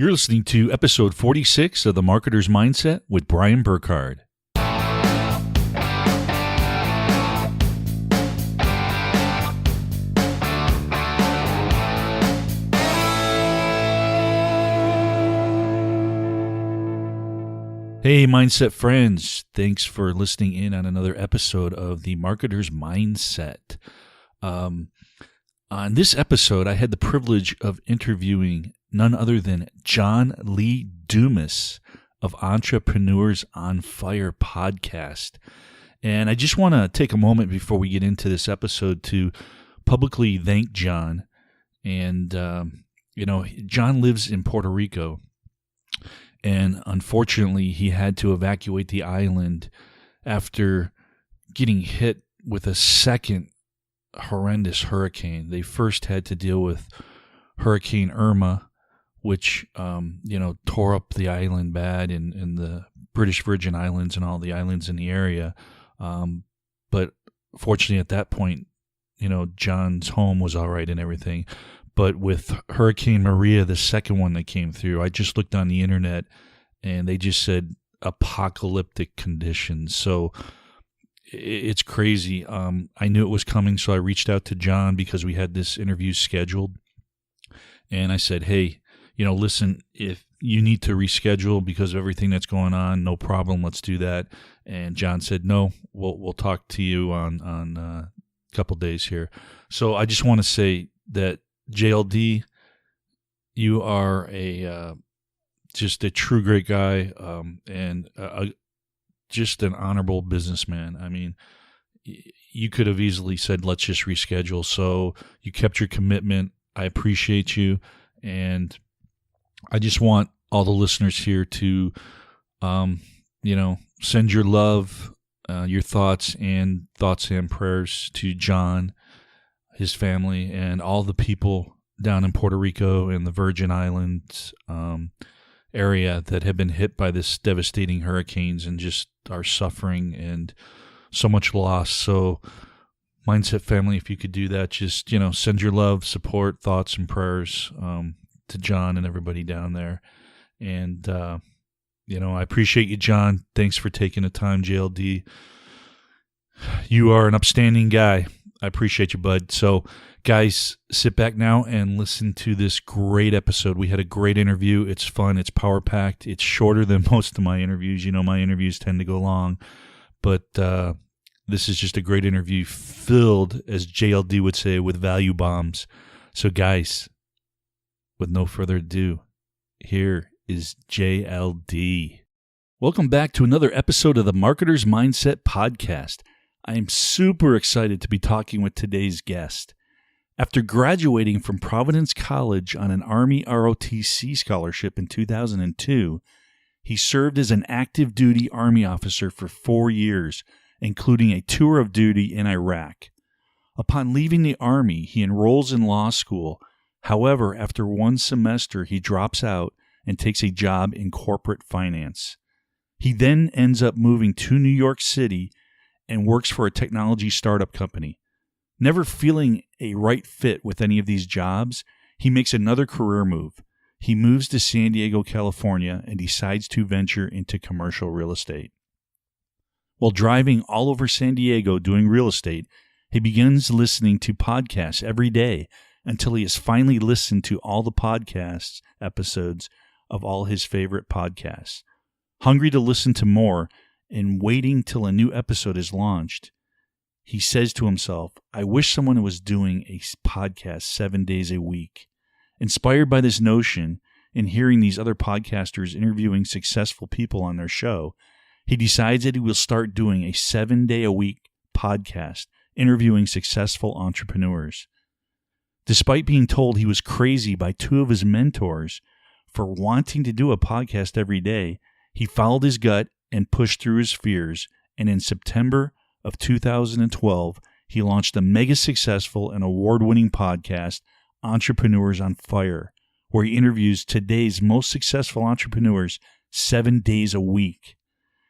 You're listening to episode 46 of The Marketer's Mindset with Brian Burkhardt. Hey, Mindset friends. Thanks for listening in on another episode of The Marketer's Mindset. On this episode, I had the privilege of interviewing none other than John Lee Dumas of Entrepreneurs on Fire podcast. And I just want to take a moment before we get into this episode to publicly thank John. And, John lives in Puerto Rico. And unfortunately, he had to evacuate the island after getting hit with a second horrendous hurricane. They first had to deal with Hurricane Irma, which, tore up the island bad in the British Virgin Islands and all the islands in the area. But fortunately, at that point, John's home was all right and everything. But with Hurricane Maria, the second one that came through, I just looked on the internet and they just said apocalyptic conditions. So it's crazy. I knew it was coming, so I reached out to John because we had this interview scheduled. And I said, hey, listen, if you need to reschedule because of everything that's going on, no problem, let's do that. And John said, no, we'll talk to you on a couple days here. So I just want to say that JLD, you are just a true great guy, and just an honorable businessman. I mean, you could have easily said, let's just reschedule. So you kept your commitment. I appreciate you. And I just want all the listeners here to, send your love, your thoughts and prayers to John, his family, and all the people down in Puerto Rico and the Virgin Islands area that have been hit by this devastating hurricanes and just are suffering and so much loss. So Mindset family, if you could do that, just, send your love, support, thoughts, and prayers to John and everybody down there. And, I appreciate you, John. Thanks for taking the time, JLD. You are an upstanding guy. I appreciate you, bud. So, guys, sit back now and listen to this great episode. We had a great interview. It's fun. It's power-packed. It's shorter than most of my interviews. My interviews tend to go long. But this is just a great interview filled, as JLD would say, with value bombs. So, guys, with no further ado, here is JLD. Welcome back to another episode of the Marketer's Mindset podcast. I am super excited to be talking with today's guest. After graduating from Providence College on an Army ROTC scholarship in 2002, he served as an active duty Army officer for 4 years, including a tour of duty in Iraq. Upon leaving the Army, he enrolls in law school. However, after one semester, he drops out and takes a job in corporate finance. He then ends up moving to New York City and works for a technology startup company. Never feeling a right fit with any of these jobs, he makes another career move. He moves to San Diego, California, and decides to venture into commercial real estate. While driving all over San Diego doing real estate, he begins listening to podcasts every day until he has finally listened to all the podcasts episodes of all his favorite podcasts. Hungry to listen to more, and waiting till a new episode is launched, he says to himself, I wish someone was doing a podcast 7 days a week. Inspired by this notion and hearing these other podcasters interviewing successful people on their show, he decides that he will start doing a 7-day-a-week podcast interviewing successful entrepreneurs. Despite being told he was crazy by two of his mentors for wanting to do a podcast every day, he followed his gut and pushed through his fears, and in September of 2012, he launched a mega successful and award-winning podcast, Entrepreneurs on Fire, where he interviews today's most successful entrepreneurs 7 days a week.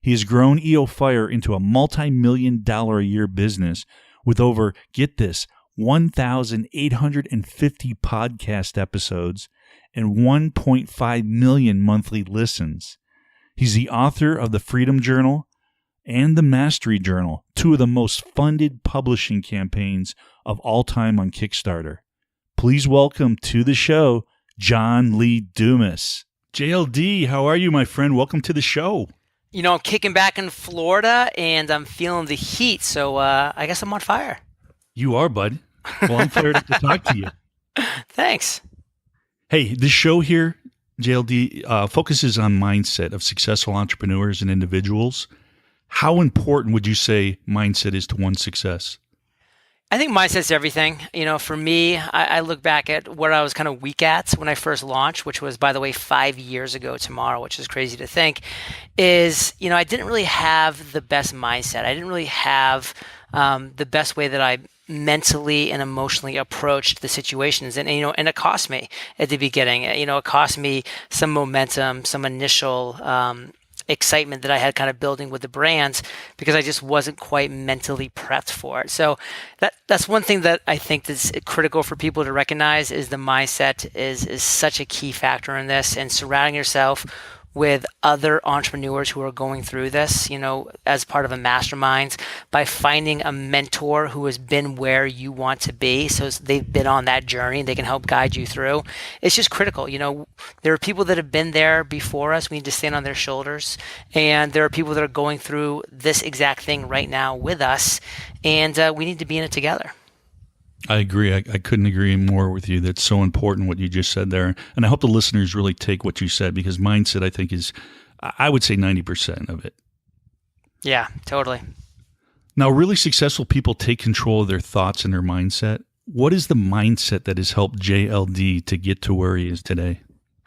He has grown EO Fire into a multi-million-dollar-a-year business with over, get this, 1,850 podcast episodes and 1.5 million monthly listens. He's the author of the Freedom Journal and the Mastery Journal, two of the most funded publishing campaigns of all time on Kickstarter. Please welcome to the show, John Lee Dumas. JLD, how are you, my friend? Welcome to the show. You know, I'm kicking back in Florida, and I'm feeling the heat, so I guess I'm on fire. You are, bud. Well, I'm fired up to talk to you. Thanks. Hey, this show here, JLD, focuses on mindset of successful entrepreneurs and individuals. How important would you say mindset is to one's success? I think mindset's everything. You know, for me, I look back at what I was kind of weak at when I first launched, which was, by the way, 5 years ago tomorrow, which is crazy to think, is, you know, I didn't really have the best mindset. I didn't really have the best way that I mentally and emotionally approached the situations. And, you know, and it cost me at the beginning. You know, it cost me some momentum, some initial excitement that I had kind of building with the brands because I just wasn't quite mentally prepped for it. So that's one thing that I think that's critical for people to recognize is the mindset is such a key factor in this, and surrounding yourself with other entrepreneurs who are going through this, you know, as part of a mastermind, by finding a mentor who has been where you want to be. So they've been on that journey, they can help guide you through. It's just critical. You know, there are people that have been there before us. We need to stand on their shoulders. And there are people that are going through this exact thing right now with us. And we need to be in it together. I agree. I couldn't agree more with you. That's so important what you just said there. And I hope the listeners really take what you said, because mindset, I think, is, I would say 90% of it. Yeah, totally. Now, really successful people take control of their thoughts and their mindset. What is the mindset that has helped JLD to get to where he is today?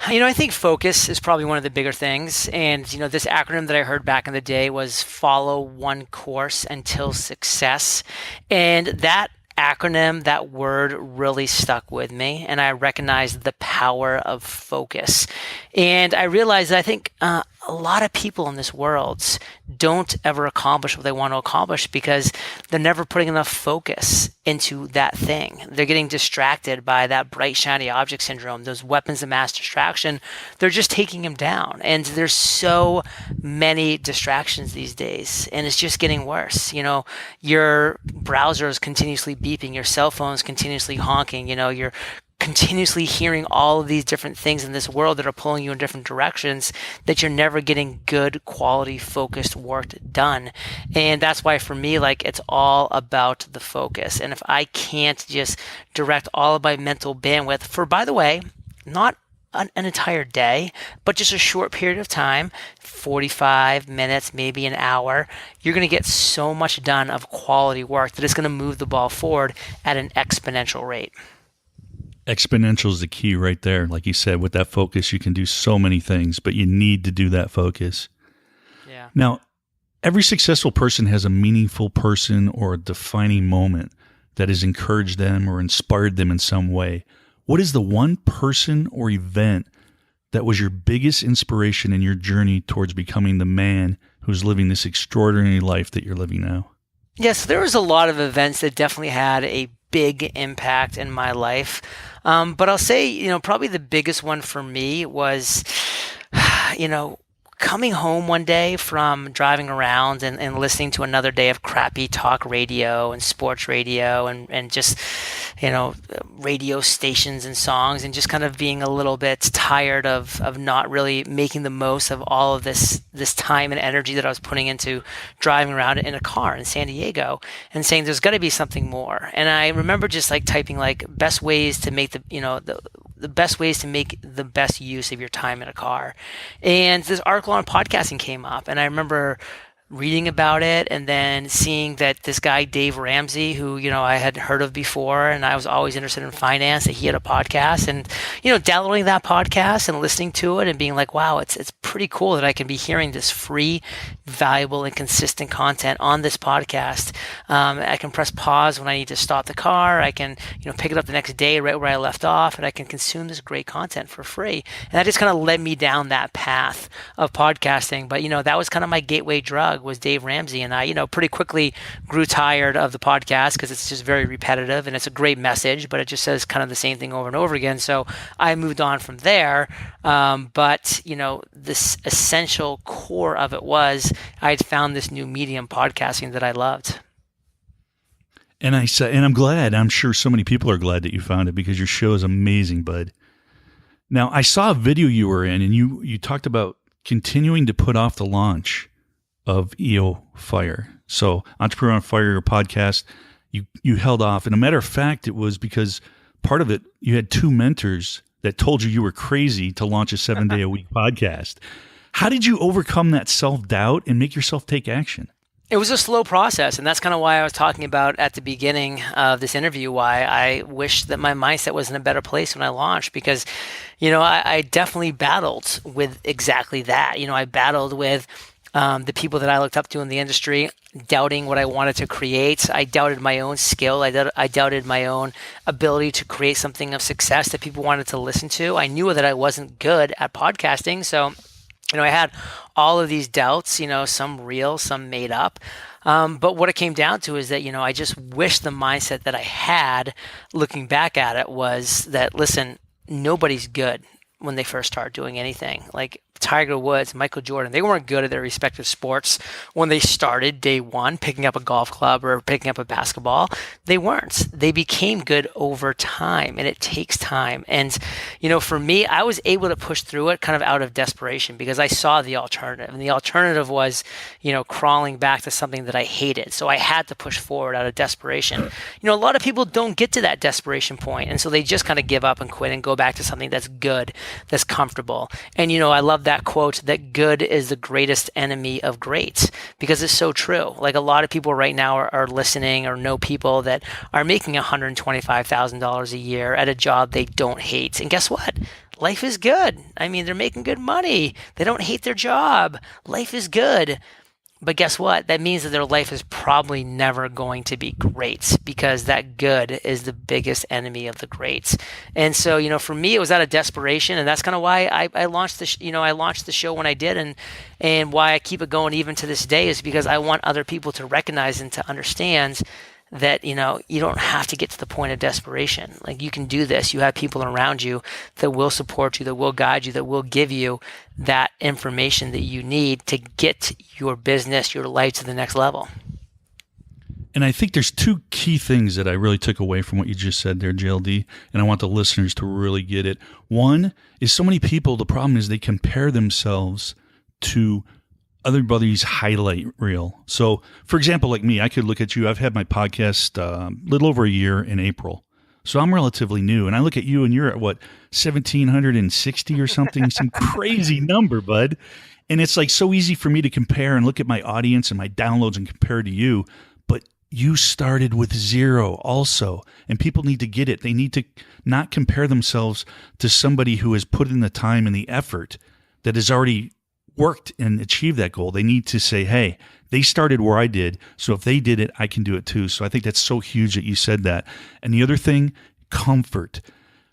You know, I think focus is probably one of the bigger things. And, you know, this acronym that I heard back in the day was follow one course until success. And that acronym, that word really stuck with me, and I recognized the power of focus. And I realized that I think a lot of people in this world don't ever accomplish what they want to accomplish because they're never putting enough focus into that thing. They're getting distracted by that bright, shiny object syndrome, those weapons of mass distraction. They're just taking them down. And there's so many distractions these days, and it's just getting worse. You know, your browser is continuously beeping, your cell phone is continuously honking, you know, you're continuously hearing all of these different things in this world that are pulling you in different directions, that you're never getting good quality focused work done. And that's why for me, like, it's all about the focus. And if I can't just direct all of my mental bandwidth for, by the way, not an entire day, but just a short period of time, 45 minutes, maybe an hour, you're going to get so much done of quality work that it's going to move the ball forward at an exponential rate. Exponential is the key right there. Like you said, with that focus, you can do so many things, but you need to do that focus. Yeah. Now, every successful person has a meaningful person or a defining moment that has encouraged them or inspired them in some way. What is the one person or event that was your biggest inspiration in your journey towards becoming the man who's living this extraordinary life that you're living now? Yes, there was a lot of events that definitely had a big impact in my life. But I'll say, you know, probably the biggest one for me was, you know, coming home one day from driving around and listening to another day of crappy talk radio and sports radio and just, you know, radio stations and songs, and just kind of being a little bit tired of not really making the most of all of this time and energy that I was putting into driving around in a car in San Diego, and saying there's got to be something more. And I remember just like typing like best ways to make the best ways to make the best use of your time in a car. And this article on podcasting came up, and I remember reading about it and then seeing that this guy, Dave Ramsey, who, you know, I had heard of before, and I was always interested in finance, that he had a podcast, and, you know, downloading that podcast and listening to it and being like, wow, it's pretty cool that I can be hearing this free, valuable, and consistent content on this podcast. I can press pause when I need to stop the car. I can, you know, pick it up the next day right where I left off, and I can consume this great content for free. And that just kind of led me down that path of podcasting. But, you know, that was kind of my gateway drug plug was Dave Ramsey. And I, pretty quickly grew tired of the podcast because it's just very repetitive and it's a great message, but it just says kind of the same thing over and over again. So I moved on from there. But, this essential core of it was I had found this new medium, podcasting, that I loved. And I'm glad. I'm sure so many people are glad that you found it because your show is amazing, bud. Now, I saw a video you were in, and you talked about continuing to put off the launch of EO Fire. So, Entrepreneur on Fire, your podcast, you held off. And a matter of fact, it was because part of it, you had 2 mentors that told you were crazy to launch a 7-day-a-week podcast. How did you overcome that self-doubt and make yourself take action? It was a slow process, and that's kind of why I was talking about at the beginning of this interview, why I wish that my mindset was in a better place when I launched, because, I definitely battled with exactly that. I battled with the people that I looked up to in the industry, doubting what I wanted to create. I doubted my own skill. I doubted my own ability to create something of success that people wanted to listen to. I knew that I wasn't good at podcasting, so I had all of these doubts, some real, some made up. But what it came down to is that, I just wish the mindset that I had looking back at it was that, listen, nobody's good when they first start doing anything. Like Tiger Woods, Michael Jordan, they weren't good at their respective sports when they started day one, picking up a golf club or picking up a basketball. They weren't. They became good over time, and it takes time. And, for me, I was able to push through it kind of out of desperation because I saw the alternative. And the alternative was, crawling back to something that I hated. So I had to push forward out of desperation. A lot of people don't get to that desperation point, and so they just kind of give up and quit and go back to something that's good, that's comfortable. And, I love that quote that good is the greatest enemy of great, because it's so true. Like a lot of people right now are listening or know people that are making $125,000 a year at a job they don't hate. And guess what? Life is good. I mean, they're making good money. They don't hate their job. Life is good. But guess what? That means that their life is probably never going to be great, because that good is the biggest enemy of the great. And so, for me, it was out of desperation, and that's kind of why I launched I launched the show when I did, and why I keep it going even to this day is because I want other people to recognize and to understand that, you don't have to get to the point of desperation. Like, you can do this. You have people around you that will support you, that will guide you, that will give you that information that you need to get your business, your life to the next level. And I think there's 2 key things that I really took away from what you just said there, JLD, and I want the listeners to really get it. One is, so many people, the problem is they compare themselves to everybody's highlight reel. So, for example, like me, I could look at you. I've had my podcast a little over a year in April. So I'm relatively new. And I look at you and you're at, 1,760 or something, some crazy number, bud. And it's like so easy for me to compare and look at my audience and my downloads and compare to you. But you started with 0 also. And people need to get it. They need to not compare themselves to somebody who has put in the time and the effort that has already worked and achieved that goal. They need to say, hey, they started where I did, so if they did it, I can do it too. So I think that's so huge that you said that. And the other thing, comfort.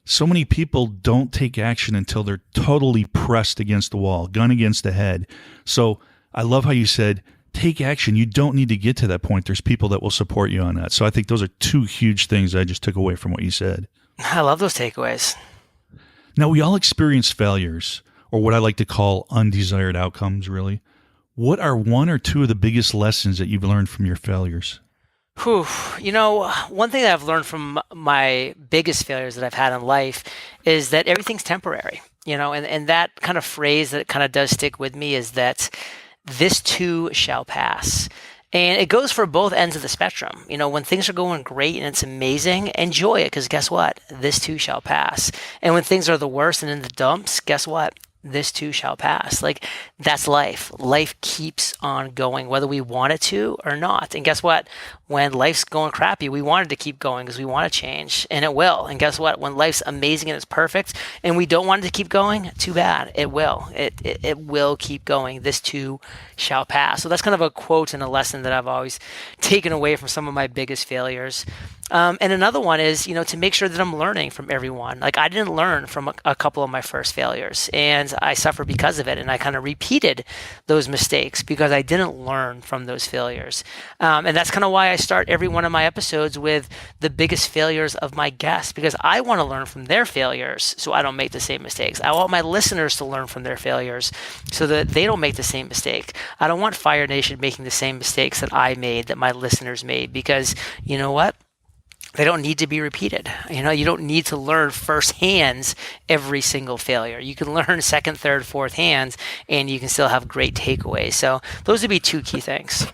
So many people don't take action until they're totally pressed against the wall, gun against the head. So I love how you said, take action. You don't need to get to that point. There's people that will support you on that. So I think those are 2 huge things I just took away from what you said. I love those takeaways. Now, we all experience failures, or what I like to call undesired outcomes, really. What are 1 or 2 of the biggest lessons that you've learned from your failures? One thing that I've learned from my biggest failures that I've had in life is that everything's temporary, and that kind of phrase that kind of does stick with me is that this too shall pass. And it goes for both ends of the spectrum. When things are going great and it's amazing, enjoy it, because guess what? This too shall pass. And when things are the worst and in the dumps, guess what? This too shall pass. Like, that's life. Life keeps on going, whether we want it to or not. And guess what? When life's going crappy, we want it to keep going because we want to change, and it will. And guess what? When life's amazing and it's perfect and we don't want it to keep going, too bad. It will. It will keep going. This too shall pass. So that's kind of a quote and a lesson that I've always taken away from some of my biggest failures. And another one is, to make sure that I'm learning from everyone. Like I didn't learn from a couple of my first failures, and I suffered because of it. And I kind of repeated those mistakes because I didn't learn from those failures. And that's kind of why I start every one of my episodes with the biggest failures of my guests, because I want to learn from their failures so I don't make the same mistakes. I want my listeners to learn from their failures so that they don't make the same mistake. I don't want Fire Nation making the same mistakes that I made, that my listeners made, because you know what? They don't need to be repeated. You don't need to learn firsthand every single failure. You can learn second, third, fourth hands, and you can still have great takeaways. So those would be two key things.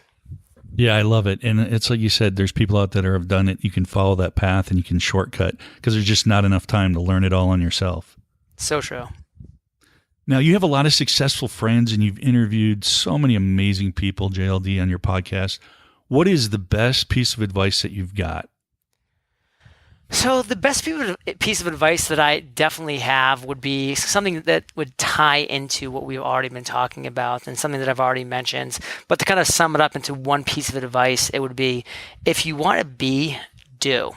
Yeah, I love it. And it's like you said, there's people out there that have done it. You can follow that path and you can shortcut because there's just not enough time to learn it all on yourself. So true. Now, you have a lot of successful friends and you've interviewed so many amazing people, JLD, on your podcast. What is the best piece of advice that you've got? So the best piece of advice that I definitely have would be something that would tie into what we've already been talking about and something that I've already mentioned. But to kind of sum it up into one piece of advice, it would be, if you want to be, do.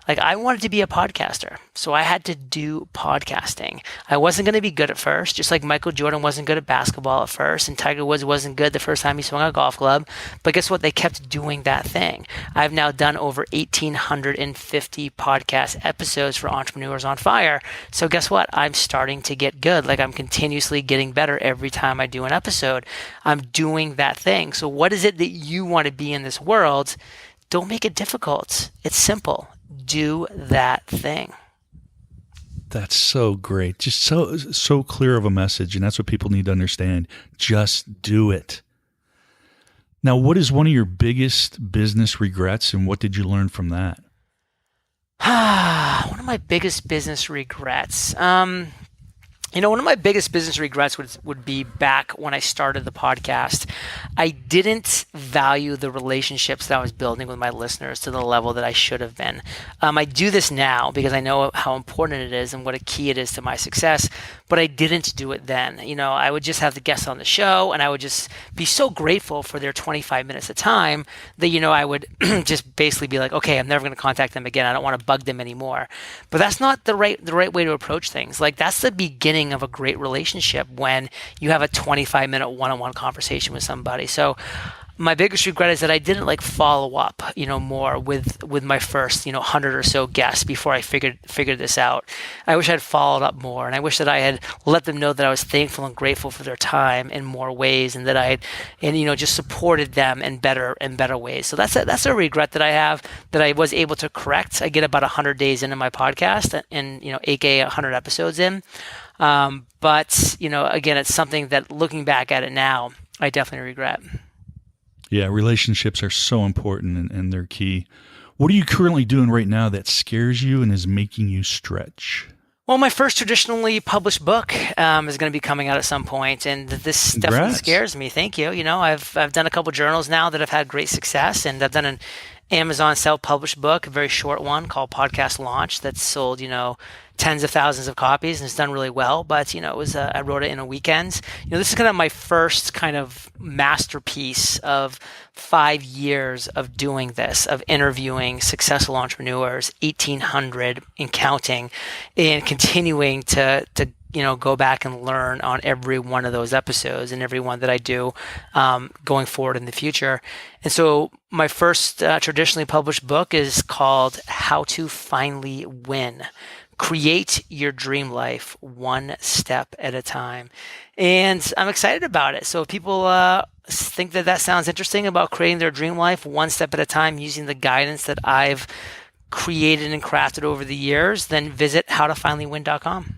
Like I wanted to be a podcaster, so I had to do podcasting. I wasn't going to be good at first, just like Michael Jordan wasn't good at basketball at first, and Tiger Woods wasn't good the first time he swung a golf club. But guess what? They kept doing that thing. I've now done over 1,850 podcast episodes for Entrepreneurs on Fire. So guess what? I'm starting to get good. Like I'm continuously getting better every time I do an episode. I'm doing that thing. So what is it that you want to be in this world? Don't make it difficult. It's simple. Do that thing. That's so great. Just so clear of a message. And that's what people need to understand. Just do it. Now, what is one of your biggest business regrets and what did you learn from that? One of my biggest business regrets. One of my biggest business regrets would be back when I started the podcast. I didn't value the relationships that I was building with my listeners to the level that I should have been. I do this now because I know how important it is and what a key it is to my success, but I didn't do it then. I would just have the guests on the show and I would just be so grateful for their 25 minutes of time that, I would just basically be like, okay, I'm never going to contact them again. I don't want to bug them anymore. But that's not the right way to approach things. Like that's the beginning of a great relationship when you have a 25-minute one-on-one conversation with somebody. So my biggest regret is that I didn't follow up, more with my first, 100 or so guests before I figured this out. I wish I'd followed up more, and I wish that I had let them know that I was thankful and grateful for their time in more ways, and that I had, just supported them in better ways. So that's a regret that I have that I was able to correct. I get about 100 days into my podcast, and aka 100 episodes in. But again, it's something that looking back at it now, I definitely regret. Yeah, relationships are so important and they're key. What are you currently doing right now that scares you and is making you stretch? Well, my first traditionally published book is going to be coming out at some point, and this Congrats. Definitely scares me. Thank you. I've done a couple journals now that have had great success, and I've done an Amazon self-published book, a very short one called Podcast Launch that's sold, tens of thousands of copies and it's done really well. But, it was, I wrote it in a weekend. This is kind of my first kind of masterpiece of 5 years of doing this, of interviewing successful entrepreneurs, 1,800 and counting, and continuing to go back and learn on every one of those episodes and every one that I do going forward in the future. And so my first traditionally published book is called How to Finally Win. Create your dream life one step at a time. And I'm excited about it. So if people think that sounds interesting about creating their dream life one step at a time using the guidance that I've created and crafted over the years, then visit howtofinallywin.com.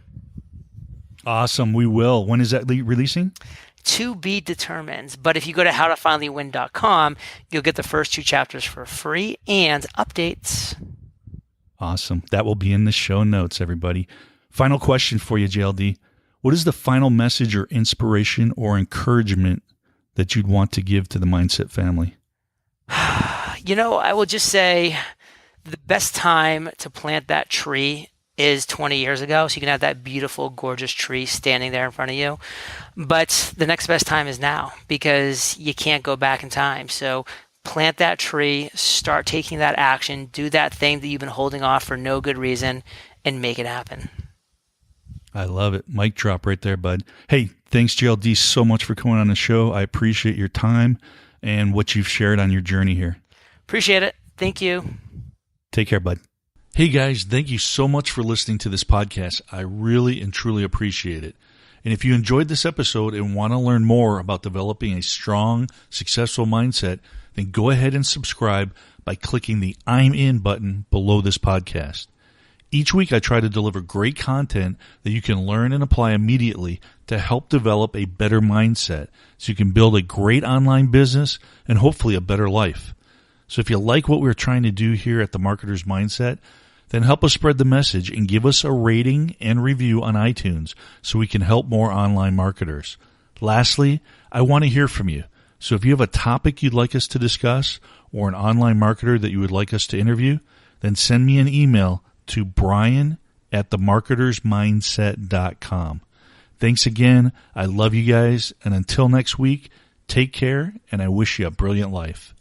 Awesome. We will. When is that releasing? To be determined. But if you go to howtofinallywin.com, you'll get the first 2 chapters for free and updates. Awesome. That will be in the show notes, everybody. Final question for you, JLD. What is the final message or inspiration or encouragement that you'd want to give to the Mindset family? I will just say the best time to plant that tree is 20 years ago. So you can have that beautiful, gorgeous tree standing there in front of you. But the next best time is now because you can't go back in time. So plant that tree, start taking that action, do that thing that you've been holding off for no good reason, and make it happen. I love it. Mic drop right there, bud. Hey, thanks, JLD, so much for coming on the show. I appreciate your time and what you've shared on your journey here. Appreciate it. Thank you. Take care, bud. Hey, guys, thank you so much for listening to this podcast. I really and truly appreciate it. And if you enjoyed this episode and want to learn more about developing a strong, successful mindset, then go ahead and subscribe by clicking the I'm In button below this podcast. Each week I try to deliver great content that you can learn and apply immediately to help develop a better mindset so you can build a great online business and hopefully a better life. So if you like what we're trying to do here at The Marketer's Mindset, then help us spread the message and give us a rating and review on iTunes so we can help more online marketers. Lastly, I want to hear from you. So if you have a topic you'd like us to discuss or an online marketer that you would like us to interview, then send me an email to brian@themarketersmindset.com. Thanks again. I love you guys. And until next week, take care, and I wish you a brilliant life.